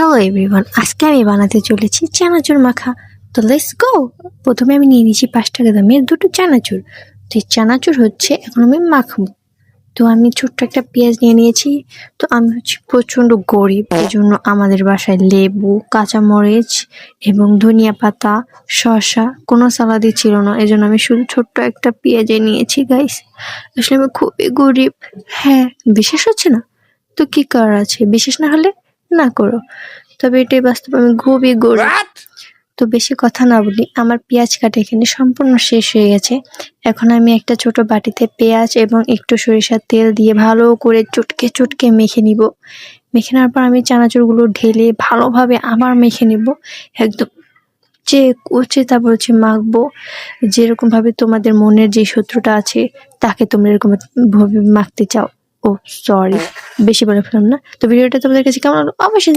Hello everyone, আজকে আমি বানাতে চলেছি চানাচুর মাখা। তো লেটস গো। প্রথমে আমি নিয়ে নিয়েছি 5 টাকা দামের দুটো চানাচুর। তো এই চানাচুর হচ্ছে এখন আমি মাখবো। তো আমি ছোট্ট একটা পেঁয়াজ নিয়ে নিয়েছি। তো আমি হচ্ছে প্রচণ্ড গরিব, এই জন্য আমাদের বাসায় লেবু, কাঁচামরিচ এবং ধনিয়া পাতা, শসা কোনো সালাদই ছিল না, এই জন্য আমি শুধু ছোট্ট একটা পেঁয়াজে নিয়েছি গাইস। আসলে আমি খুবই গরিব। হ্যাঁ, বিশ্বাস হচ্ছে না? তো কি করার আছে, বিশ্বাস না হলে না করো, তবে এটাই বাস্তব, আমি খুবই গরিব। তো বেশি কথা না বলি, আমার পেঁয়াজ কাটা এখানে সম্পূর্ণ শেষ হয়ে গেছে। এখন আমি একটা ছোট বাটিতে পেঁয়াজ এবং একটু সরিষার তেল দিয়ে ভালো করে চটকে চটকে মেখে নিব। মেখে নেওয়ার পর আমি চানাচুরগুলো ঢেলে ভালোভাবে আবার মেখে নিব, একদম কুচে তারপর হচ্ছে মাখবো। যেরকম ভাবে তোমাদের মনের যে শত্রুটা আছে তাকে তোমরা এরকম ভাবে মাখতে চাও। ও সরি, বেশি বলে ফেললাম না? তো ভিডিওটা তোমাদের কাছে কেমন লাগলো অবশ্যই